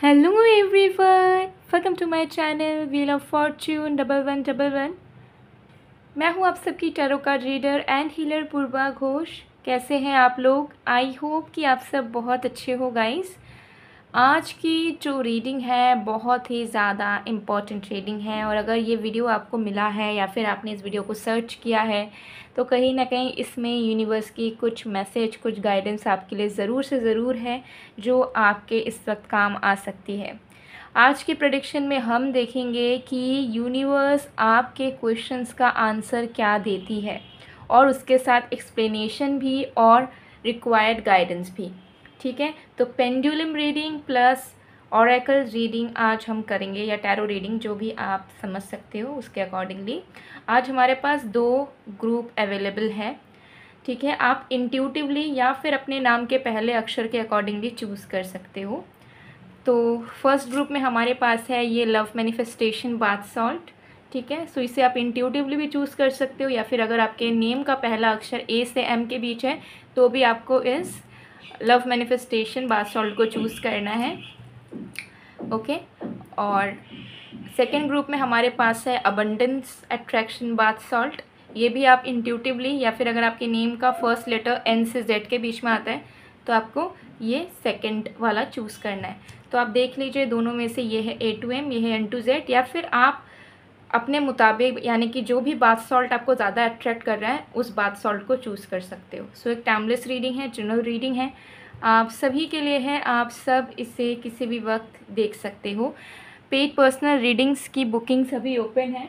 Hello everyone, welcome to my channel Wheel of Fortune 1111। मैं हूँ आप सबकी tarot card reader and healer Purva Ghosh. कैसे हैं आप लोग? आई होप कि आप सब बहुत अच्छे हो गाइस। आज की जो रीडिंग है बहुत ही ज़्यादा इम्पॉर्टेंट रीडिंग है, और अगर ये वीडियो आपको मिला है या फिर आपने इस वीडियो को सर्च किया है तो कहीं ना कहीं इसमें यूनिवर्स की कुछ मैसेज, कुछ गाइडेंस आपके लिए ज़रूर से ज़रूर है जो आपके इस वक्त काम आ सकती है। आज की प्रेडिक्शन में हम देखेंगे कि यूनिवर्स आपके क्वेश्चंस का आंसर क्या देती है, और उसके साथ एक्सप्लेनेशन भी और रिक्वायर्ड गाइडेंस भी। ठीक है, तो pendulum reading plus oracle reading आज हम करेंगे, या टैरो रीडिंग, जो भी आप समझ सकते हो उसके अकॉर्डिंगली। आज हमारे पास 2 ग्रुप अवेलेबल है। ठीक है, आप इंट्यूटिवली या फिर अपने नाम के पहले अक्षर के अकॉर्डिंगली चूज़ कर सकते हो। तो फर्स्ट ग्रुप में हमारे पास है ये लव मैनिफेस्टेशन बाथ सॉल्ट। ठीक है, सो इसे आप इंट्यूटिवली भी चूज़ कर सकते हो, या फिर अगर आपके नेम का पहला अक्षर ए से एम के बीच है तो भी आपको इस लव मैनिफेस्टेशन बाथ सॉल्ट को चूज़ करना है। ओके, और सेकेंड ग्रुप में हमारे पास है अबंडेंस अट्रैक्शन बाथ सॉल्ट। ये भी आप इंट्यूटिवली, या फिर अगर आपके नेम का फर्स्ट लेटर एन से जेड के बीच में आता है तो आपको ये सेकंड वाला चूज़ करना है। तो आप देख लीजिए, दोनों में से ये है ए टू एम, ये है एन टू जेड, या फिर आप अपने मुताबिक, यानी कि जो भी बाथ सॉल्ट आपको ज़्यादा अट्रैक्ट कर रहा है उस बाथ सॉल्ट को चूज़ कर सकते हो। सो एक टाइमलेस रीडिंग है, जनरल रीडिंग है, आप सभी के लिए है, आप सब इसे किसी भी वक्त देख सकते हो। पेड पर्सनल रीडिंग्स की बुकिंग्स अभी ओपन है।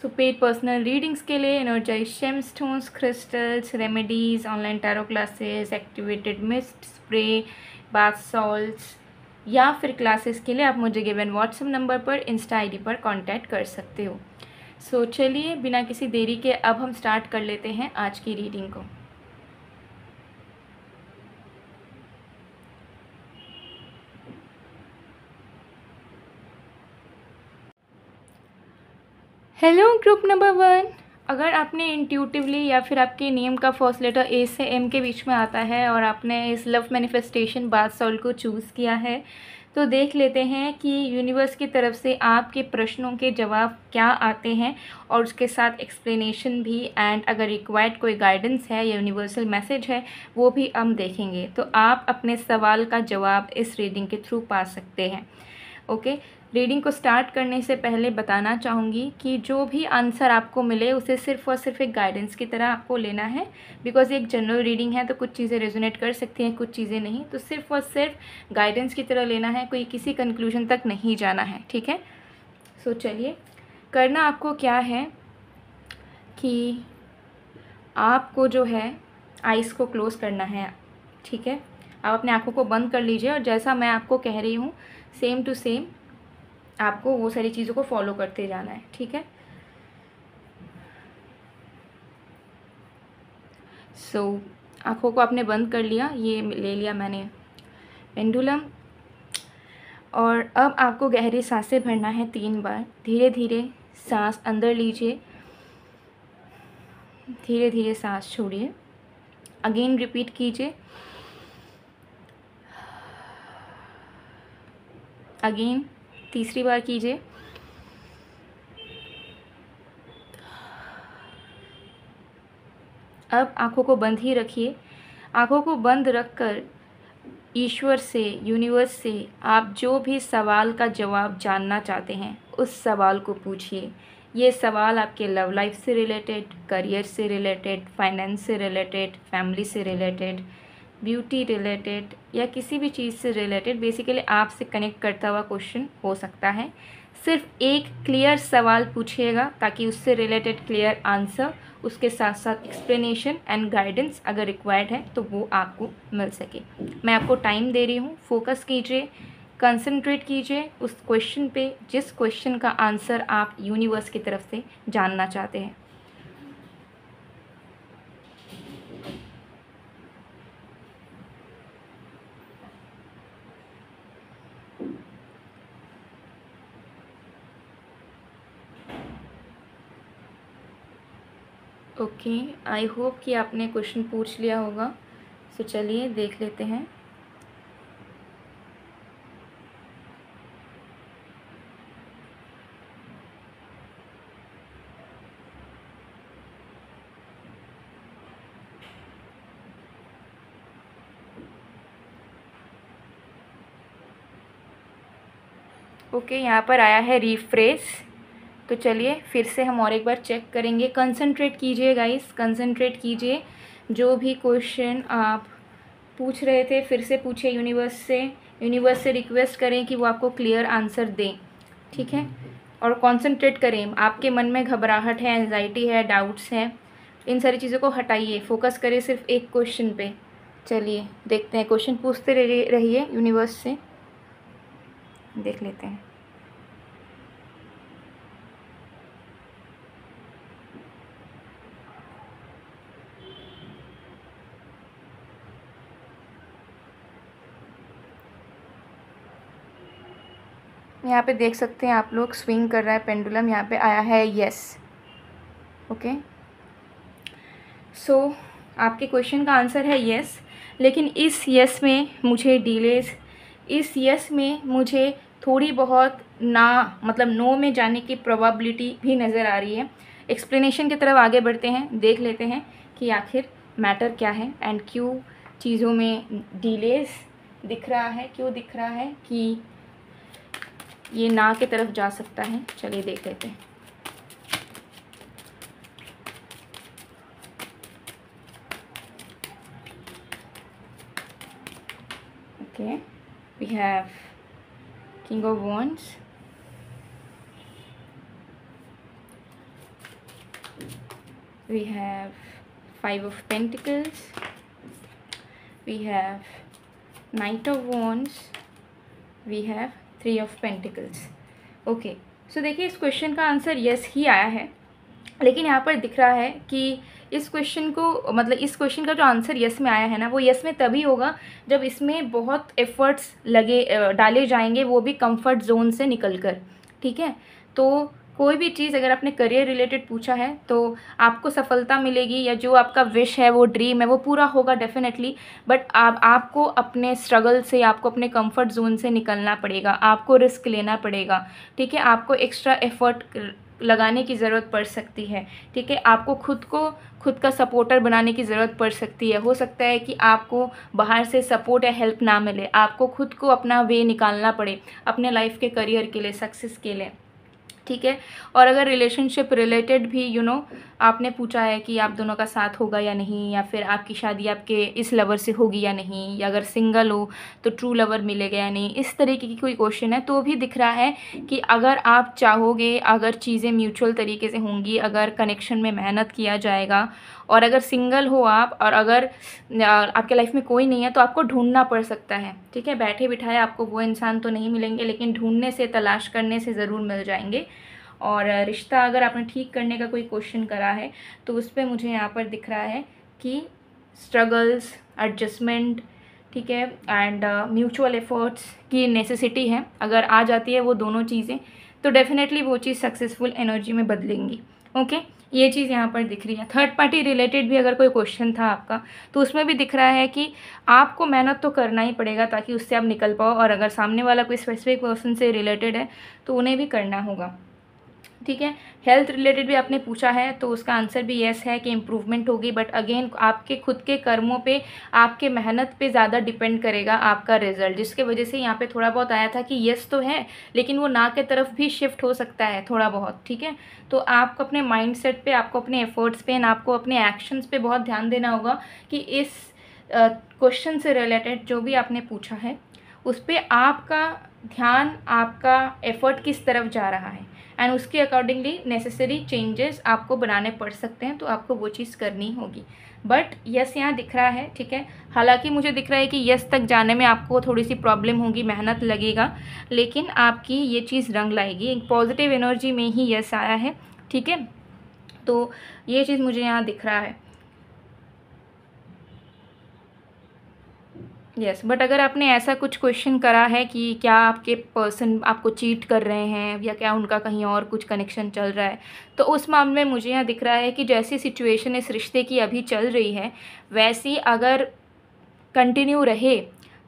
सो पेड पर्सनल रीडिंग्स के लिए energize gem stones, crystals, remedies, online tarot classes, activated mist spray, bath salts, या फिर क्लासेस के लिए आप मुझे गिवन व्हाट्सएप नंबर पर, इंस्टा आईडी पर कांटेक्ट कर सकते हो। सो चलिए बिना किसी देरी के अब हम स्टार्ट कर लेते हैं आज की रीडिंग को। हेलो ग्रुप नंबर 1, अगर आपने इंट्यूटिवली या फिर आपके नेम का फर्स्ट लेटर ए से एम के बीच में आता है और आपने इस लव मैनिफेस्टेशन बाथ सॉल्ट को चूज़ किया है, तो देख लेते हैं कि यूनिवर्स की तरफ से आपके प्रश्नों के जवाब क्या आते हैं, और उसके साथ एक्सप्लेनेशन भी, एंड अगर रिक्वायर्ड कोई गाइडेंस है या यूनिवर्सल मैसेज है वो भी हम देखेंगे। तो आप अपने सवाल का जवाब इस रीडिंग के थ्रू पा सकते हैं। ओके, रीडिंग को स्टार्ट करने से पहले बताना चाहूँगी कि जो भी आंसर आपको मिले उसे सिर्फ और सिर्फ एक गाइडेंस की तरह आपको लेना है, बिकॉज ये एक जनरल रीडिंग है तो कुछ चीज़ें रेजोनेट कर सकती हैं, कुछ चीज़ें नहीं, तो सिर्फ और सिर्फ गाइडेंस की तरह लेना है, कोई किसी कंक्लूजन तक नहीं जाना है। ठीक है, सो चलिए, करना आपको क्या है कि आपको जो है आइज़ को क्लोज़ करना है। ठीक है, आप अपने आँखों को बंद कर लीजिए, और जैसा मैं आपको कह रही हूँ सेम टू सेम आपको वो सारी चीज़ों को फॉलो करते जाना है। ठीक है, सो आँखों को आपने बंद कर लिया, ये ले लिया मैंने पेंडुलम, और अब आपको गहरी सांसें भरना है 3 बार। धीरे धीरे सांस अंदर लीजिए, धीरे धीरे सांस छोड़िए, अगेन रिपीट कीजिए, अगेन तीसरी बार कीजिए, अब आँखों को बंद ही रखिए। आँखों को बंद रखकर ईश्वर से, यूनिवर्स से आप जो भी सवाल का जवाब जानना चाहते हैं उस सवाल को पूछिए। ये सवाल आपके लव लाइफ से रिलेटेड, करियर से रिलेटेड, फाइनेंस से रिलेटेड, फैमिली से रिलेटेड, ब्यूटी रिलेटेड, या किसी भी चीज़ से रिलेटेड, बेसिकली आपसे कनेक्ट करता हुआ क्वेश्चन हो सकता है। सिर्फ एक क्लियर सवाल पूछिएगा ताकि उससे रिलेटेड क्लियर आंसर, उसके साथ साथ एक्सप्लेनेशन एंड गाइडेंस अगर रिक्वायर्ड है तो वो आपको मिल सके। मैं आपको टाइम दे रही हूँ, फोकस कीजिए, कंसंट्रेट कीजिए उस क्वेश्चन पे जिस क्वेश्चन का आंसर आप यूनिवर्स की तरफ से जानना चाहते हैं। ओके, आई होप कि आपने क्वेश्चन पूछ लिया होगा। सो चलिए देख लेते हैं। ओके, यहाँ पर आया है रिफ्रेश। तो चलिए फिर से हम और एक बार चेक करेंगे। कंसंट्रेट कीजिए गाइस, कंसंट्रेट कीजिए। जो भी क्वेश्चन आप पूछ रहे थे फिर से पूछिए यूनिवर्स से रिक्वेस्ट करें कि वो आपको क्लियर आंसर दें, ठीक है। और कंसंट्रेट करें। आपके मन में घबराहट है, एंजाइटी है, डाउट्स हैं, इन सारी चीज़ों को हटाइए, फोकस करिए सिर्फ एक क्वेश्चन पे। चलिए देखते हैं, क्वेश्चन पूछते रहिए यूनिवर्स से, देख लेते हैं। यहाँ पे देख सकते हैं आप लोग, स्विंग कर रहा है पेंडुलम। यहाँ पे आया है यस। ओके, सो आपके क्वेश्चन का आंसर है यस, लेकिन इस यस में मुझे डिलेज, इस यस में मुझे थोड़ी बहुत मतलब नो में जाने की प्रोबेबिलिटी भी नज़र आ रही है। एक्सप्लेनेशन की तरफ आगे बढ़ते हैं, देख लेते हैं कि आखिर मैटर क्या है एंड क्यों चीज़ों में डिलेज दिख रहा है, क्यों दिख रहा है कि ये ना के तरफ जा सकता है। चलिए देख लेते हैं। Okay, we have king of wands, we have five of pentacles, we have knight of wands, we have three of pentacles. Okay, so देखिए इस क्वेश्चन का आंसर यस ही आया है, लेकिन यहाँ पर दिख रहा है कि इस क्वेश्चन को, मतलब इस क्वेश्चन का जो आंसर यस में आया है ना, वो यस में तभी होगा जब इसमें बहुत एफर्ट्स डाले जाएंगे, वो भी कंफर्ट जोन से निकलकर, ठीक है। तो कोई भी चीज़ अगर आपने करियर रिलेटेड पूछा है तो आपको सफलता मिलेगी, या जो आपका विश है, वो ड्रीम है, वो पूरा होगा डेफिनेटली। बट आपको अपने स्ट्रगल से, आपको अपने कंफर्ट जोन से निकलना पड़ेगा, आपको रिस्क लेना पड़ेगा, ठीक है। आपको एक्स्ट्रा एफर्ट लगाने की ज़रूरत पड़ सकती है, ठीक है। आपको खुद का सपोर्टर बनाने की ज़रूरत पड़ सकती है। हो सकता है कि आपको बाहर से सपोर्ट या हेल्प ना मिले, आपको खुद को अपना वे निकालना पड़े अपने लाइफ के करियर के लिए, सक्सेस के लिए, ठीक है। और अगर रिलेशनशिप रिलेटेड भी आपने पूछा है कि आप दोनों का साथ होगा या नहीं, या फिर आपकी शादी आपके इस लवर से होगी या नहीं, या अगर सिंगल हो तो ट्रू लवर मिलेगा या नहीं, इस तरीके की कोई क्वेश्चन है, तो भी दिख रहा है कि अगर आप चाहोगे, अगर चीज़ें म्यूचुअल तरीके से होंगी, अगर कनेक्शन में मेहनत किया जाएगा, और अगर सिंगल हो आप, और अगर आपके लाइफ में कोई नहीं है, तो आपको ढूंढना पड़ सकता है, ठीक है। बैठे बिठाए आपको वो इंसान तो नहीं मिलेंगे, लेकिन ढूंढने से, तलाश करने से ज़रूर मिल जाएंगे। और रिश्ता अगर आपने ठीक करने का कोई क्वेश्चन करा है तो उस पर मुझे यहाँ पर दिख रहा है कि स्ट्रगल्स, एडजस्टमेंट, ठीक है, एंड म्यूचुअल एफर्ट्स की नेसेसिटी है। अगर आ जाती है वो दोनों चीज़ें, तो डेफिनेटली वो चीज़ सक्सेसफुल एनर्जी में बदलेंगी। ओके, ये चीज़ यहाँ पर दिख रही है। थर्ड पार्टी रिलेटेड भी अगर कोई क्वेश्चन था आपका, तो उसमें भी दिख रहा है कि आपको मेहनत तो करना ही पड़ेगा ताकि उससे आप निकल पाओ, और अगर सामने वाला कोई स्पेसिफिक पर्सन से रिलेटेड है तो उन्हें भी करना होगा, ठीक है। हेल्थ रिलेटेड भी आपने पूछा है तो उसका आंसर भी येस है कि इम्प्रूवमेंट होगी, बट अगेन आपके खुद के कर्मों पे, आपके मेहनत पे ज़्यादा डिपेंड करेगा आपका रिजल्ट, जिसके वजह से यहाँ पे थोड़ा बहुत आया था कि येस तो है, लेकिन वो ना के तरफ भी शिफ्ट हो सकता है थोड़ा बहुत, ठीक है। तो आपको अपने माइंडसेट पे, आपको अपने एफर्ट्स पे, आपको अपने एक्शंस पे बहुत ध्यान देना होगा कि इस क्वेश्चन से रिलेटेड जो भी आपने पूछा है उस पर आपका ध्यान, आपका एफर्ट किस तरफ जा रहा है, एंड उसके अकॉर्डिंगली नेसेसरी चेंजेस आपको बनाने पड़ सकते हैं, तो आपको वो चीज़ करनी होगी। बट यस यहाँ दिख रहा है, ठीक है। हालांकि मुझे दिख रहा है कि यस तक जाने में आपको थोड़ी सी प्रॉब्लम होगी, मेहनत लगेगा, लेकिन आपकी ये चीज़ रंग लाएगी। एक पॉजिटिव एनर्जी में ही यस आया है, ठीक है। तो ये चीज़ मुझे यहाँ दिख रहा है, यस। बट अगर आपने ऐसा कुछ क्वेश्चन करा है कि क्या आपके पर्सन आपको चीट कर रहे हैं, या क्या उनका कहीं और कुछ कनेक्शन चल रहा है, तो उस मामले में मुझे यहाँ दिख रहा है कि जैसी सिचुएशन इस रिश्ते की अभी चल रही है, वैसी अगर कंटिन्यू रहे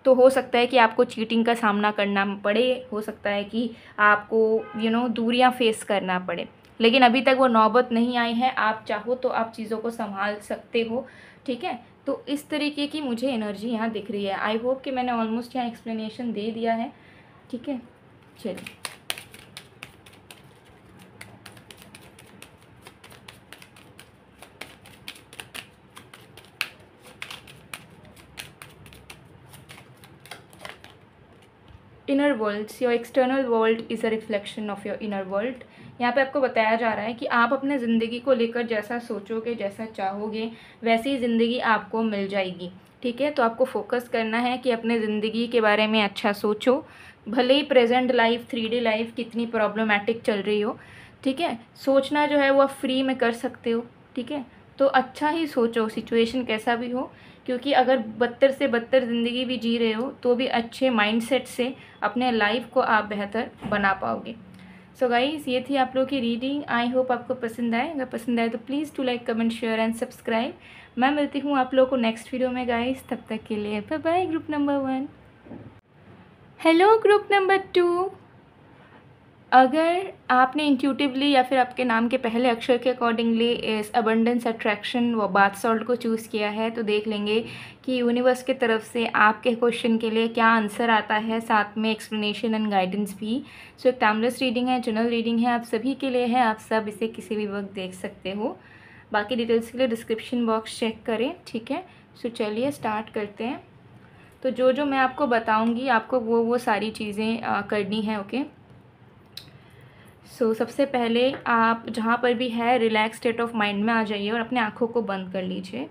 तो हो सकता है कि आपको चीटिंग का सामना करना पड़े, हो सकता है कि आपको दूरियाँ फेस करना पड़े, लेकिन अभी तक वो नौबत नहीं आई है। आप चाहो तो आप चीज़ों को संभाल सकते हो, ठीक है। तो इस तरीके की मुझे एनर्जी यहाँ दिख रही है। आई होप कि मैंने ऑलमोस्ट यहाँ एक्सप्लेनेशन दे दिया है, ठीक है। चलिए inner worlds, your external world is a reflection of your inner world. यहाँ पे आपको बताया जा रहा है कि आप अपने ज़िंदगी को लेकर जैसा सोचोगे, जैसा चाहोगे, वैसी ही ज़िंदगी आपको मिल जाएगी। ठीक है, तो आपको फोकस करना है कि अपने ज़िंदगी के बारे में अच्छा सोचो, भले ही प्रेजेंट लाइफ, 3D लाइफ कितनी प्रॉब्लमेटिक चल रही हो। ठीक है, सोचना जो है वो आप फ्री में कर सकते हो। ठीक है, तो अच्छा ही सोचो, सिचुएशन कैसा भी हो, क्योंकि अगर बदतर से बदतर ज़िंदगी भी जी रहे हो तो भी अच्छे माइंडसेट से अपने लाइफ को आप बेहतर बना पाओगे। सो गाइस, ये थी आप लोगों की रीडिंग। आई होप आपको पसंद आए। अगर पसंद आए तो please to like, comment, share and subscribe. मैं मिलती हूँ आप लोगों को नेक्स्ट वीडियो में गाइस। तब तक के लिए bye bye. Group number 1, hello group number 2। अगर आपने इंट्यूटिवली या फिर आपके नाम के पहले अक्षर के अकॉर्डिंगली इस अबंडेंस, अट्रैक्शन व बाथ सॉल्ट को चूज़ किया है, तो देख लेंगे कि यूनिवर्स की तरफ से आपके क्वेश्चन के लिए क्या आंसर आता है, साथ में एक्सप्लेनेशन एंड गाइडेंस भी। सो एक टाइमलेस रीडिंग है, जनरल रीडिंग है, आप सभी के लिए है। आप सब इसे किसी भी वक्त देख सकते हो। बाकी डिटेल्स के लिए डिस्क्रिप्शन बॉक्स चेक करें। ठीक है, सो चलिए स्टार्ट करते हैं। तो जो जो मैं आपको बताऊँगी आपको वो सारी चीज़ें करनी है। ओके, सो सबसे पहले आप जहाँ पर भी है रिलैक्स स्टेट ऑफ माइंड में आ जाइए और अपने आँखों को बंद कर लीजिए।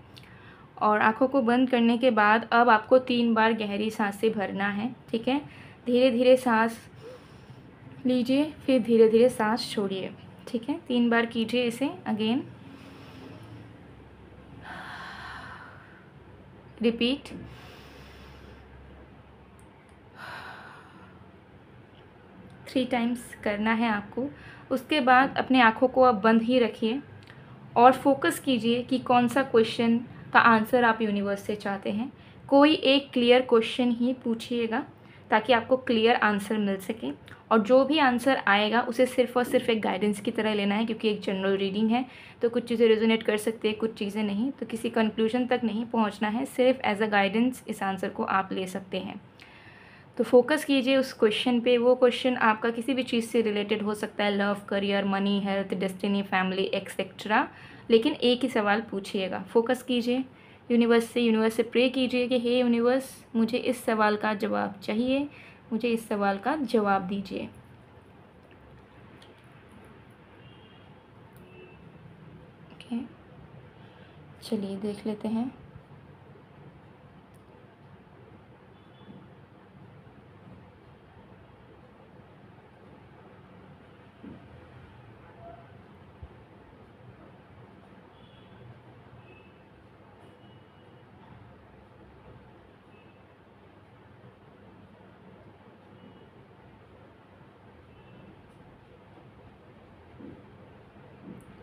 और आँखों को बंद करने के बाद अब आपको 3 बार गहरी सांसें भरना है। ठीक है, धीरे धीरे सांस लीजिए, फिर धीरे धीरे सांस छोड़िए। ठीक है, 3 बार कीजिए इसे। Again repeat. थ्री टाइम्स करना है आपको। उसके बाद अपने आँखों को आप बंद ही रखिए और फोकस कीजिए कि कौन सा क्वेश्चन का आंसर आप यूनिवर्स से चाहते हैं। कोई एक क्लियर क्वेश्चन ही पूछिएगा ताकि आपको क्लियर आंसर मिल सके, और जो भी आंसर आएगा उसे सिर्फ़ और सिर्फ एक गाइडेंस की तरह लेना है, क्योंकि एक जनरल रीडिंग है तो कुछ चीज़ें रेजोनेट कर सकती है, कुछ चीज़ें नहीं। तो किसी कंक्लूजन तक नहीं पहुंचना है, सिर्फ एज अ गाइडेंस इस आंसर को आप ले सकते हैं। तो फोकस कीजिए उस क्वेश्चन पे। वो क्वेश्चन आपका किसी भी चीज़ से रिलेटेड हो सकता है, love, career, money, health, destiny, family, etcetera. लेकिन एक ही सवाल पूछिएगा। फोकस कीजिए यूनिवर्स से प्रे कीजिए कि हे यूनिवर्स, मुझे इस सवाल का जवाब चाहिए, मुझे इस सवाल का जवाब दीजिए। ओके, चलिए देख लेते हैं।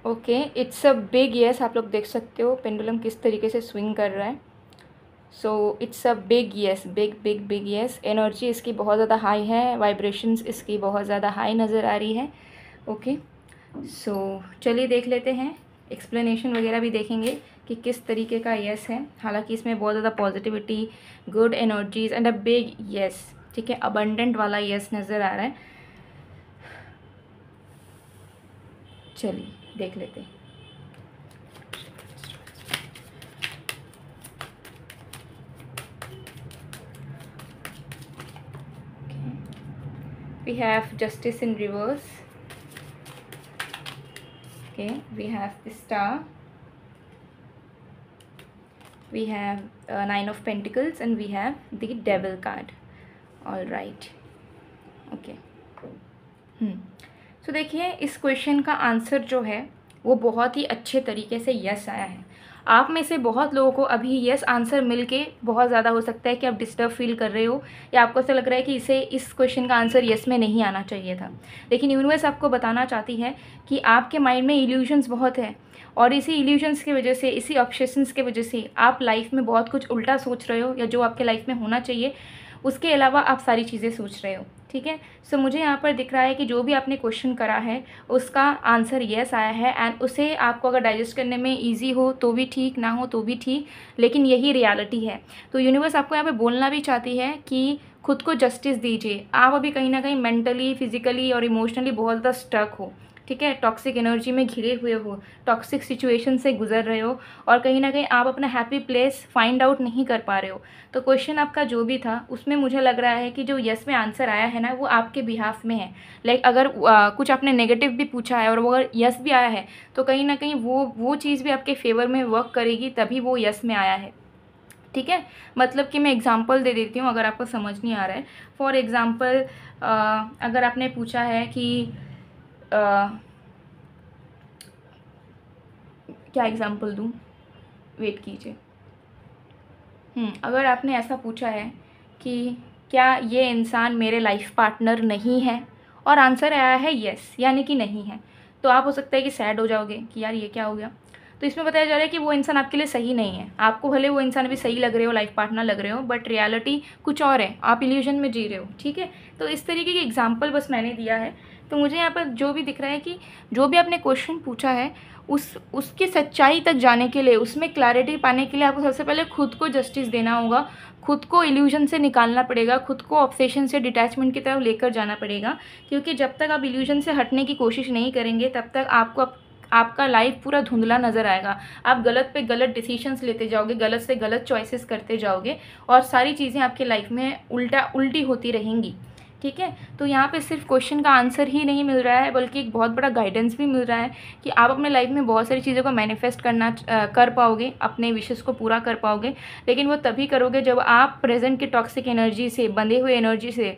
Okay, it's a big yes. आप लोग देख सकते हो पेंडुलम किस तरीके से स्विंग कर रहा है। So it's a big yes, big big big yes. Energy इसकी बहुत ज़्यादा हाई है, वाइब्रेशंस इसकी बहुत ज़्यादा हाई नज़र आ रही है। ओके, सो चलिए देख लेते हैं, एक्सप्लेनेशन वगैरह भी देखेंगे कि किस तरीके का येस है। हालांकि इसमें बहुत ज़्यादा positivity, good energies and a big yes. ठीक है, अबंडेंट वाला येस नज़र आ रहा है। चलिए देख लेते हैं। We have justice in reverse. Okay, we have the star, we have 9 of Pentacles, and we have the Devil card. All right. Okay. So देखिए, इस क्वेश्चन का आंसर जो है वो बहुत ही अच्छे तरीके से यस आया है। आप में से बहुत लोगों को अभी यस आंसर मिलके बहुत ज़्यादा हो सकता है कि आप डिस्टर्ब फील कर रहे हो, या आपको ऐसा लग रहा है कि इस क्वेश्चन का आंसर यस में नहीं आना चाहिए था। लेकिन यूनिवर्स आपको बताना चाहती है कि आपके माइंड में इल्यूजन्स बहुत है, और इसी इल्यूजन्स की वजह से, इसी ऑब्सेशंस की वजह से आप लाइफ में बहुत कुछ उल्टा सोच रहे हो, या जो आपके लाइफ में होना चाहिए उसके अलावा आप सारी चीज़ें सोच रहे हो। ठीक है, सो मुझे यहाँ पर दिख रहा है कि जो भी आपने क्वेश्चन करा है उसका आंसर येस आया है, एंड उसे आपको अगर डाइजेस्ट करने में इजी हो तो भी ठीक, ना हो तो भी ठीक, लेकिन यही रियलिटी है। तो यूनिवर्स आपको यहाँ पे बोलना भी चाहती है कि खुद को जस्टिस दीजिए। आप अभी कहीं ना कहीं मेंटली, फिजिकली और इमोशनली बहुत ज़्यादा स्टक हो। ठीक है, टॉक्सिक एनर्जी में घिरे हुए हो, टॉक्सिक सिचुएशन से गुजर रहे हो और कहीं ना कहीं आप अपना हैप्पी प्लेस फाइंड आउट नहीं कर पा रहे हो। तो क्वेश्चन आपका जो भी था उसमें मुझे लग रहा है कि जो यस में आंसर आया है ना वो आपके बिहाफ में है। लाइक अगर कुछ आपने नेगेटिव भी पूछा है और वो अगर यस भी आया है तो कहीं ना कहीं वो चीज़ भी आपके फेवर में वर्क करेगी, तभी वो यस में आया है। ठीक है, मतलब कि मैं एग्ज़ाम्पल दे देती हूँ अगर आपको समझ नहीं आ रहा है। फॉर एग्ज़ाम्पल अगर आपने पूछा है कि क्या एग्ज़ाम्पल दूँ, वेट कीजिए। अगर आपने ऐसा पूछा है कि क्या ये इंसान मेरे लाइफ पार्टनर नहीं है और आंसर आया है यस यानी कि नहीं है, तो आप हो सकता है कि सैड हो जाओगे कि यार ये क्या हो गया। तो इसमें बताया जा रहा है कि वो इंसान आपके लिए सही नहीं है। आपको भले वो इंसान अभी सही लग रहे हो, लाइफ पार्टनर लग रहे हो, बट रियलिटी कुछ और है, आप इल्यूजन में जी रहे हो। ठीक है, तो इस तरीके की एग्जाम्पल बस मैंने दिया है। तो मुझे यहाँ पर जो भी दिख रहा है कि जो भी आपने क्वेश्चन पूछा है उसकी सच्चाई तक जाने के लिए, उसमें क्लैरिटी पाने के लिए आपको सबसे पहले खुद को जस्टिस देना होगा, खुद को इल्यूजन से निकालना पड़ेगा, खुद को ऑब्सेशन से डिटैचमेंट की तरफ लेकर जाना पड़ेगा। क्योंकि जब तक आप इल्यूजन से हटने की कोशिश नहीं करेंगे तब तक आपका लाइफ पूरा धुंधला नज़र आएगा। आप गलत पे गलत डिसीजंस लेते जाओगे, गलत से गलत चॉइसेस करते जाओगे और सारी चीज़ें आपके लाइफ में उल्टी होती रहेंगी। ठीक है, तो यहाँ पे सिर्फ क्वेश्चन का आंसर ही नहीं मिल रहा है बल्कि एक बहुत बड़ा गाइडेंस भी मिल रहा है कि आप अपने लाइफ में बहुत सारी चीज़ों को मैनिफेस्ट कर पाओगे, अपने विशेस को पूरा कर पाओगे। लेकिन वो तभी करोगे जब आप प्रेजेंट की टॉक्सिक एनर्जी से, बंधे हुए एनर्जी से,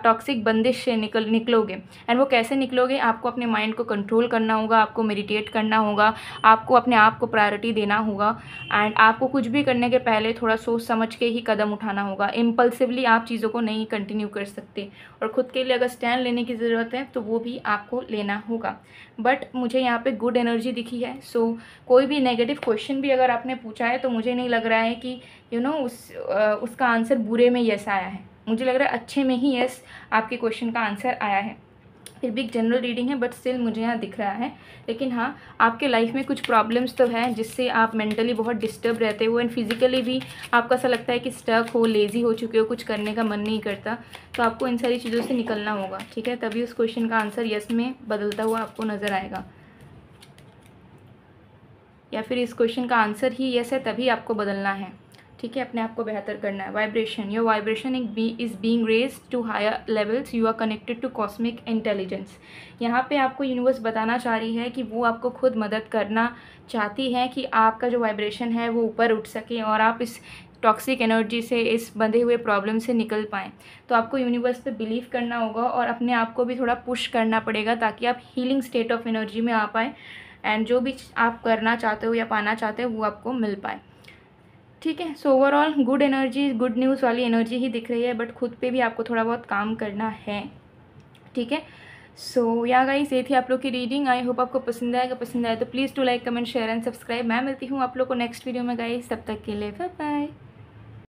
टॉक्सिक बंदिश से निकलोगे। एंड वो कैसे निकलोगे, आपको अपने माइंड को कंट्रोल करना होगा, आपको मेडिटेट करना होगा, आपको अपने आप को प्रायोरिटी देना होगा एंड आपको कुछ भी करने के पहले थोड़ा सोच समझ के ही कदम उठाना होगा। इम्पल्सिवली आप चीज़ों को नहीं कंटिन्यू कर सकते और ख़ुद के लिए अगर स्टैंड लेने की ज़रूरत है तो वो भी आपको लेना होगा। बट मुझे यहाँ पे गुड एनर्जी दिखी है। सो कोई भी नेगेटिव क्वेश्चन भी अगर आपने पूछा है तो मुझे नहीं लग रहा है कि उसका आंसर बुरे में यस आया है। मुझे लग रहा है अच्छे में ही यस आपके क्वेश्चन का आंसर आया है। फिर भी एक जनरल रीडिंग है बट स्टिल मुझे यहाँ दिख रहा है। लेकिन हाँ, आपके लाइफ में कुछ प्रॉब्लम्स तो है जिससे आप मेंटली बहुत डिस्टर्ब रहते हो एंड फिजिकली भी आपको ऐसा लगता है कि स्टक हो, लेज़ी हो चुके हो, कुछ करने का मन नहीं करता। तो आपको इन सारी चीज़ों से निकलना होगा। ठीक है, तभी उस क्वेश्चन का आंसर यस में बदलता हुआ आपको नज़र आएगा, या फिर इस क्वेश्चन का आंसर ही यस है तभी आपको बदलना है। ठीक है, अपने आप को बेहतर करना है। Vibration, your vibration is being raised to higher levels, you are connected to cosmic intelligence. यहाँ पे आपको यूनिवर्स बताना चाह रही है कि वो आपको खुद मदद करना चाहती है कि आपका जो वाइब्रेशन है वो ऊपर उठ सके और आप इस टॉक्सिक एनर्जी से, इस बंधे हुए प्रॉब्लम से निकल पाएँ। तो आपको यूनिवर्स पे बिलीव करना होगा और अपने आप को भी थोड़ा पुश करना पड़ेगा ताकि आप हीलिंग स्टेट ऑफ एनर्जी में आ पाएँ एंड जो भी आप करना चाहते हो या पाना चाहते हो वो आपको मिल पाए। ठीक है, so overall good energy, good news वाली एनर्जी ही दिख रही है बट खुद पे भी आपको थोड़ा बहुत काम करना है। ठीक है, सो या गाइस, ये थी आप लोग की रीडिंग। आई होप आपको पसंद आएगा। पसंद आए तो please to like, comment, share and subscribe. मैं मिलती हूँ आप लोग को नेक्स्ट वीडियो में गाइस, तब तक के लिए बाय बाय।